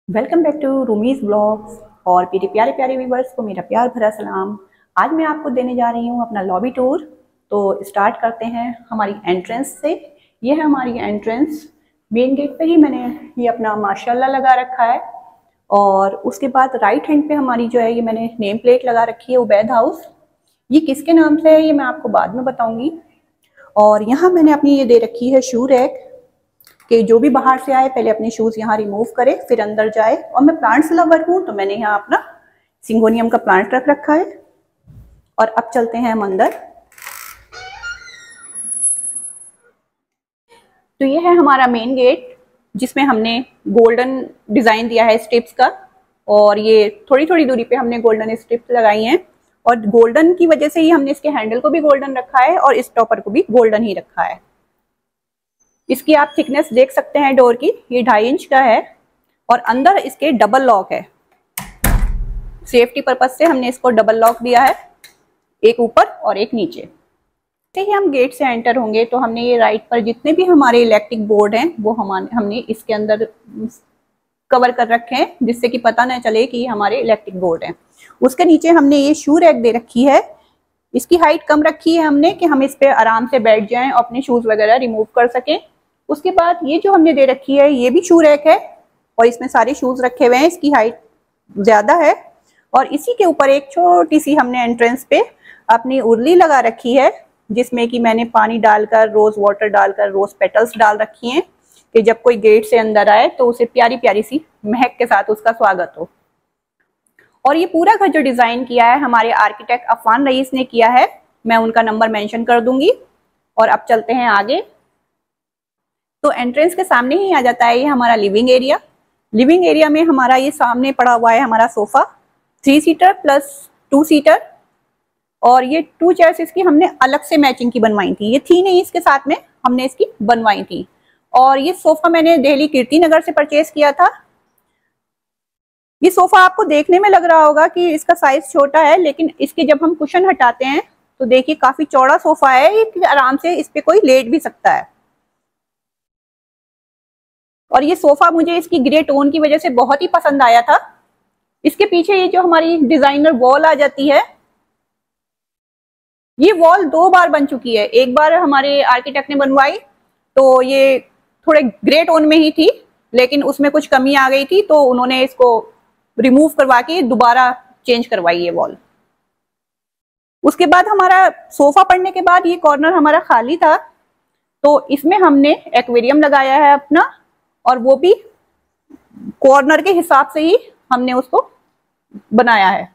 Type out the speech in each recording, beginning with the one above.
Welcome back to Rumi's blogs और मेरे प्यारे प्यारे व्यूवर्स को मेरा प्यार भरा सलाम। आज मैं आपको देने जा रही हूँ अपना लॉबी टूर। तो स्टार्ट करते हैं हमारी एंट्रेंस से। ये है हमारी एंट्रेंस। मेन गेट पे ही मैंने ये अपना माशाल्लाह लगा रखा है और उसके बाद राइट हैंड पे हमारी जो है ये मैंने नेम प्लेट लगा रखी है उबैद हाउस। ये किसके नाम से है ये मैं आपको बाद में बताऊंगी। और यहाँ मैंने अपनी ये दे रखी है शू रैक कि जो भी बाहर से आए पहले अपने शूज यहाँ रिमूव करे फिर अंदर जाए। और मैं प्लांट्स लवर हूँ तो मैंने यहाँ अपना सिंगोनियम का प्लांट रख रखा है। और अब चलते हैं हम अंदर। तो ये है हमारा मेन गेट जिसमें हमने गोल्डन डिजाइन दिया है स्ट्रिप्स का। और ये थोड़ी थोड़ी दूरी पे हमने गोल्डन स्ट्रिप्स लगाई हैं और गोल्डन की वजह से ही हमने इसके हैंडल को भी गोल्डन रखा है और इस टॉपर को भी गोल्डन ही रखा है। इसकी आप थिकनेस देख सकते हैं डोर की, ये 2.5 इंच का है और अंदर इसके डबल लॉक है। सेफ्टी पर्पज से हमने इसको डबल लॉक दिया है, एक ऊपर और एक नीचे। जैसे ही हम गेट से एंटर होंगे तो हमने ये राइट पर जितने भी हमारे इलेक्ट्रिक बोर्ड हैं वो हमने इसके अंदर कवर कर रखे हैं जिससे कि पता ना चले कि हमारे इलेक्ट्रिक बोर्ड हैं। उसके नीचे हमने ये शू रैक दे रखी है। इसकी हाइट कम रखी है हमने कि हम इस पे आराम से बैठ जाएं और अपने शूज वगैरह रिमूव कर सकें। उसके बाद ये जो हमने दे रखी है ये भी शू रैक है और इसमें सारे शूज रखे हुए हैं। इसकी हाइट ज्यादा है और इसी के ऊपर एक छोटी सी हमने एंट्रेंस पे अपनी उर्ली लगा रखी है जिसमें कि मैंने पानी डालकर रोज वाटर डालकर रोज पेटल्स डाल रखी हैं कि जब कोई गेट से अंदर आए तो उसे प्यारी प्यारी सी महक के साथ उसका स्वागत हो। और ये पूरा घर जो डिजाइन किया है हमारे आर्किटेक्ट अफान रईस ने किया है, मैं उनका नंबर मेंशन कर दूंगी। और अब चलते हैं आगे। तो एंट्रेंस के सामने ही आ जाता है ये हमारा लिविंग एरिया। लिविंग एरिया में हमारा ये सामने पड़ा हुआ है हमारा सोफा 3 सीटर प्लस 2 सीटर। और ये 2 चेयर्स इसकी हमने अलग से मैचिंग की बनवाई थी, ये थी नहीं इसके साथ में, हमने इसकी बनवाई थी। और ये सोफा मैंने दिल्ली कीर्ति नगर से परचेज किया था। ये सोफा आपको देखने में लग रहा होगा कि इसका साइज छोटा है, लेकिन इसके जब हम कुशन हटाते हैं तो देखिए काफी चौड़ा सोफा है, ये आराम से इस पे कोई लेट भी सकता है। और ये सोफा मुझे इसकी ग्रे टोन की वजह से बहुत ही पसंद आया था। इसके पीछे ये जो हमारी डिजाइनर वॉल आ जाती है, ये वॉल 2 बार बन चुकी है। एक बार हमारे आर्किटेक्ट ने बनवाई तो ये थोड़े ग्रे टोन में ही थी, लेकिन उसमें कुछ कमी आ गई थी तो उन्होंने इसको रिमूव करवा के दोबारा चेंज करवाई है वॉल। उसके बाद हमारा सोफा पड़ने के बाद ये कॉर्नर हमारा खाली था तो इसमें हमने एक्वेरियम लगाया है अपना, और वो भी कॉर्नर के हिसाब से ही हमने उसको बनाया है।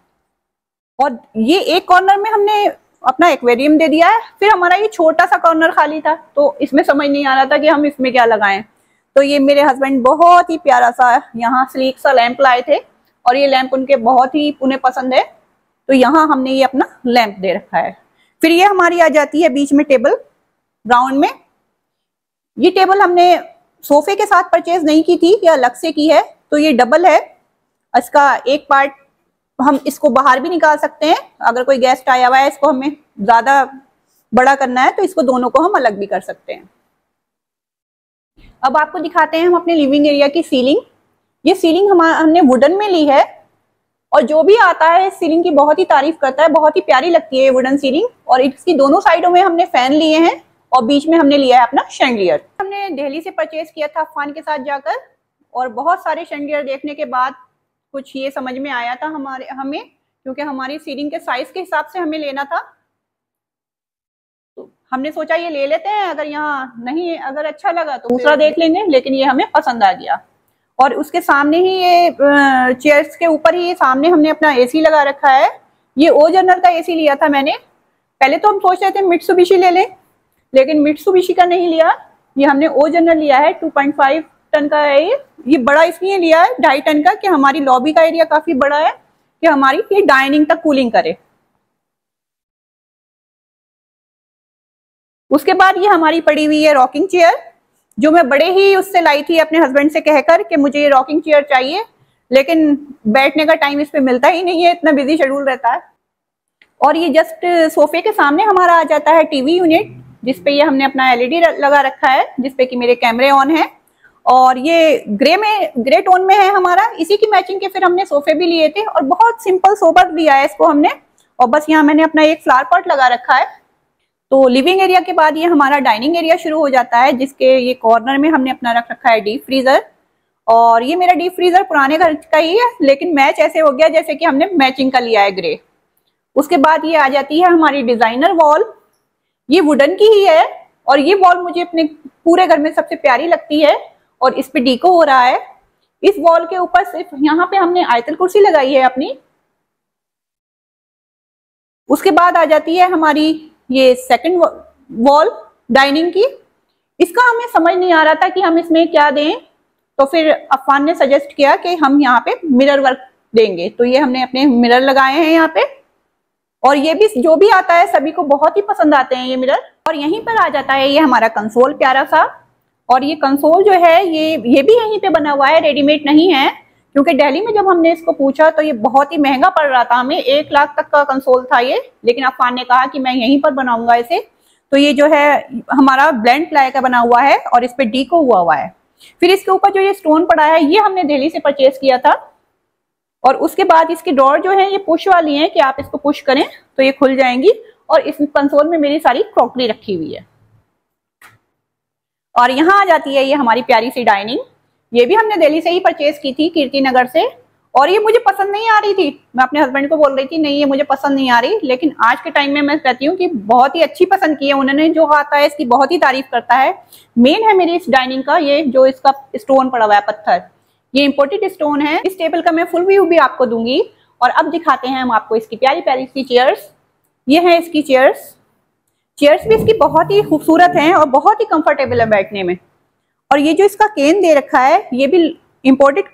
और ये एक कॉर्नर में हमने अपना एक्वेरियम दे दिया है। फिर हमारा ये छोटा सा कॉर्नर खाली था तो इसमें समझ नहीं आ रहा था कि हम इसमें क्या लगाएं। तो ये मेरे हस्बैंड बहुत ही प्यारा सा यहाँ स्लीक सा लैंप लाए थे और ये लैंप उनके बहुत ही उन्हें पसंद है तो यहाँ हमने ये अपना लैंप दे रखा है। फिर ये हमारी आ जाती है बीच में टेबल राउंड में। ये टेबल हमने सोफे के साथ परचेज नहीं की थी, ये अलग से की है। तो ये डबल है, इसका एक पार्ट हम इसको बाहर भी निकाल सकते हैं। अगर कोई गेस्ट आया हुआ है इसको हमें ज्यादा बड़ा करना है तो इसको दोनों को हम अलग भी कर सकते हैं। अब आपको दिखाते हैं हम अपने लिविंग एरिया की सीलिंग। ये सीलिंग हमने वुडन में ली है और जो भी आता है इस सीलिंग की बहुत ही तारीफ करता है, बहुत ही प्यारी लगती है ये वुडन सीलिंग। और इसकी दोनों साइडों में हमने फैन लिए हैं और बीच में हमने लिया है अपना शैंडलियर। हमने दिल्ली से परचेज किया था अफान के साथ जाकर और बहुत सारे शैंडलियर देखने के बाद कुछ ये समझ में आया था हमें क्योंकि हमारी सीलिंग के साइज के हिसाब से हमें लेना था। तो हमने सोचा ये ले लेते हैं, अगर यहाँ नहीं अगर अच्छा लगा तो दूसरा देख लेंगे, लेकिन ये हमें पसंद आ गया। और उसके सामने ही ये चेयर्स के ऊपर ही सामने हमने अपना एसी लगा रखा है। ये ओ जनरल का एसी लिया था मैंने। पहले तो हम सोच रहे थे मित्सुबिशी ले लें, लेकिन मित्सुबिशी का नहीं लिया, ये हमने ओ जनरल लिया है। 2.5 टन का है ये बड़ा इसलिए लिया है 2.5 टन का कि हमारी लॉबी का एरिया काफी बड़ा है कि हमारी ये डाइनिंग तक कूलिंग करे। उसके बाद ये हमारी पड़ी हुई है रॉकिंग चेयर, जो मैं बड़े ही उससे लाई थी अपने हस्बैंड से कहकर कि मुझे ये रॉकिंग चेयर चाहिए, लेकिन बैठने का टाइम इस पे मिलता ही नहीं है, इतना बिजी शेड्यूल रहता है। और ये जस्ट सोफे के सामने हमारा आ जाता है टीवी यूनिट जिसपे ये हमने अपना एलईडी लगा रखा है जिसपे कि मेरे कैमरे ऑन है। और ये ग्रे टोन में है हमारा। इसी की मैचिंग के फिर हमने सोफे भी लिए थे और बहुत सिंपल सोबर लिया है इसको हमने। और बस यहाँ मैंने अपना एक फ्लावर पॉट लगा रखा है। तो लिविंग एरिया के बाद ये हमारा डाइनिंग एरिया शुरू हो जाता है, जिसके ये कॉर्नर में हमने अपना रख रखा है डीप फ्रीजर। और ये मेरा डीप फ्रीजर पुराने घर का ही है, लेकिन मैच ऐसे हो गया जैसे कि हमने मैचिंग का लिया है ग्रे। उसके बाद ये आ जाती है हमारी डिजाइनर वॉल। ये वुडन की ही है और ये वॉल मुझे अपने पूरे घर में सबसे प्यारी लगती है और इस पे डीको हो रहा है। इस वॉल के ऊपर सिर्फ यहाँ पे हमने आयतल कुर्सी लगाई है अपनी। उसके बाद आ जाती है हमारी ये सेकंड वॉल डाइनिंग की। इसका हमें समझ नहीं आ रहा था कि हम इसमें क्या दें, तो फिर अफान ने सजेस्ट किया कि हम यहाँ पे मिरर वर्क देंगे। तो ये हमने अपने मिरर लगाए हैं यहाँ पे, और ये भी जो भी आता है सभी को बहुत ही पसंद आते हैं ये मिरर। और यहीं पर आ जाता है ये हमारा कंसोल प्यारा सा। और ये कंसोल जो है ये भी यहीं पे बना हुआ है, रेडीमेड नहीं है, क्योंकि दिल्ली में जब हमने इसको पूछा तो ये बहुत ही महंगा पड़ रहा था हमें। 1 लाख तक का कंसोल था ये, लेकिन अफान ने कहा कि मैं यहीं पर बनाऊंगा इसे। तो ये जो है हमारा ब्लेंड प्लाई का बना हुआ है और इस पे डीको हुआ है। फिर इसके ऊपर जो ये स्टोन पड़ा है ये हमने दिल्ली से परचेज किया था। और उसके बाद इसकी डोर जो है ये पुश वाली है कि आप इसको पुश करें तो ये खुल जाएंगी। और इस कंसोल में मेरी सारी क्रॉकरी रखी हुई है। और यहाँ आ जाती है ये हमारी प्यारी सी डाइनिंग। ये भी हमने दिल्ली से ही परचेज की थी, कीर्ति नगर से। और ये मुझे पसंद नहीं आ रही थी, मैं अपने हस्बैंड को बोल रही थी नहीं ये मुझे पसंद नहीं आ रही, लेकिन आज के टाइम में मैं कहती हूँ कि बहुत ही अच्छी पसंद की है उन्होंने। जो आता है इसकी बहुत ही तारीफ करता है। मेन है मेरी इस डाइनिंग का ये जो इसका स्टोन पड़ा हुआ है पत्थर, ये इंपोर्टेड स्टोन है। इस टेबल का मैं फुल व्यू भी आपको दूंगी। और अब दिखाते हैं हम आपको इसकी प्यारी प्यारी सी चेयर्स। ये है इसकी चेयर्स भी इसकी बहुत ही खूबसूरत हैं और बहुत ही कंफर्टेबल है बैठने में। और ये जो इसका केन दे रखा है ये भी इंपोर्टेड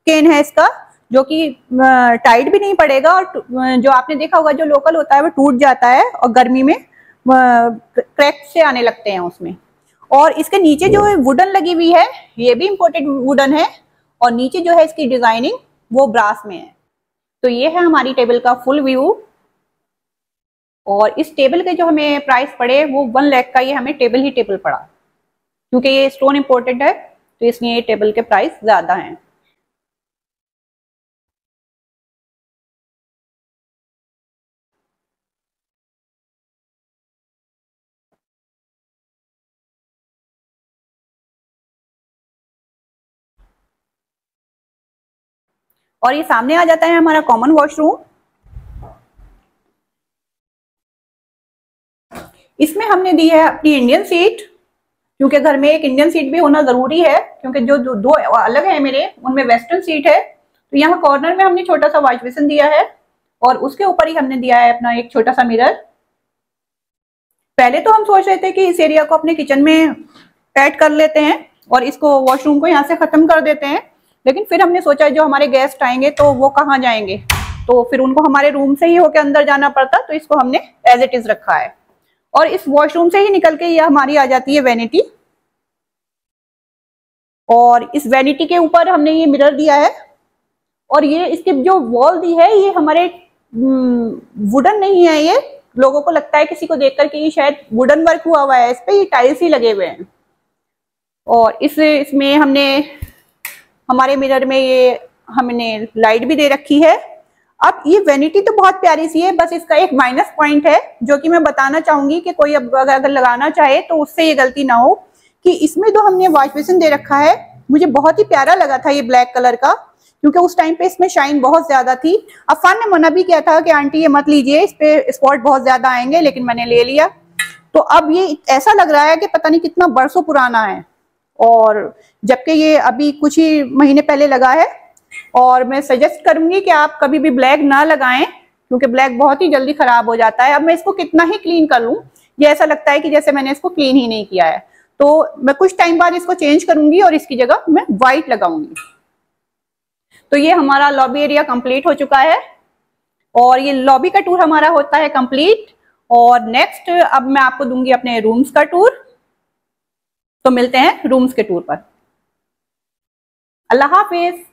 केन है इसका, जो कि टाइट भी नहीं पड़ेगा। और जो आपने देखा होगा जो लोकल होता है वो टूट जाता है और गर्मी में क्रैक से आने लगते हैं उसमें। और इसके नीचे जो वुडन लगी हुई है ये भी इंपोर्टेड वुडन है। और नीचे जो है इसकी डिजाइनिंग वो ब्रास में है। तो ये है हमारी टेबल का फुल व्यू। और इस टेबल के जो हमें प्राइस पड़े वो 1 लाख का ये हमें टेबल पड़ा, क्योंकि ये स्टोन इंपोर्टेड है तो इसलिए ये टेबल के प्राइस ज्यादा हैं। और ये सामने आ जाता है हमारा कॉमन वॉशरूम। इसमें हमने दी है अपनी इंडियन सीट, क्योंकि घर में एक इंडियन सीट भी होना जरूरी है, क्योंकि जो दो अलग है मेरे उनमें वेस्टर्न सीट है। तो यहाँ कॉर्नर में हमने छोटा सा वॉश बेसिन दिया है और उसके ऊपर ही हमने दिया है अपना एक छोटा सा मिरर। पहले तो हम सोच रहे थे कि इस एरिया को अपने किचन में ऐड कर लेते हैं और इसको वॉशरूम को यहाँ से खत्म कर देते हैं, लेकिन फिर हमने सोचा जो हमारे गेस्ट आएंगे तो वो कहाँ जाएंगे, तो फिर उनको हमारे रूम से ही होकर अंदर जाना पड़ता, तो इसको हमने एज इट इज रखा है। और इस वॉशरूम से ही निकल के ये हमारी आ जाती है वैनिटी। और इस वैनिटी के ऊपर हमने ये मिरर दिया है। और ये इसकी जो वॉल दी है ये हमारे वुडन नहीं है, ये लोगों को लगता है किसी को देखकर कि ये शायद वुडन वर्क हुआ है इस पे, ये टाइल्स ही लगे हुए हैं। और इसमें हमने हमारे मिरर में ये हमने लाइट भी दे रखी है। अब ये वैनिटी तो बहुत प्यारी सी है, बस इसका एक माइनस पॉइंट है जो कि मैं बताना चाहूंगी कि कोई अगर लगाना चाहे तो उससे ये गलती ना हो, कि इसमें जो हमने वॉश बेसिन दे रखा है मुझे बहुत ही प्यारा लगा था ये ब्लैक कलर का, क्योंकि उस टाइम पे इसमें शाइन बहुत ज्यादा थी। अफान ने मना भी किया था कि आंटी ये मत लीजिए, इस पे स्पॉट बहुत ज्यादा आएंगे, लेकिन मैंने ले लिया। तो अब ये ऐसा लग रहा है कि पता नहीं कितना बरसों पुराना है, और जबकि ये अभी कुछ ही महीने पहले लगा है। और मैं सजेस्ट करूंगी कि आप कभी भी ब्लैक ना लगाएं, क्योंकि ब्लैक बहुत ही जल्दी खराब हो जाता है। अब मैं इसको कितना ही क्लीन कर लूं ये ऐसा लगता है कि जैसे मैंने इसको क्लीन ही नहीं किया है। तो मैं कुछ टाइम बाद इसको चेंज करूंगी और इसकी जगह मैं व्हाइट लगाऊंगी। तो ये हमारा लॉबी एरिया कंप्लीट हो चुका है और ये लॉबी का टूर हमारा होता है कंप्लीट। और नेक्स्ट अब मैं आपको दूंगी अपने रूम्स का टूर। तो मिलते हैं रूम्स के टूर पर। अल्लाह हाफिज।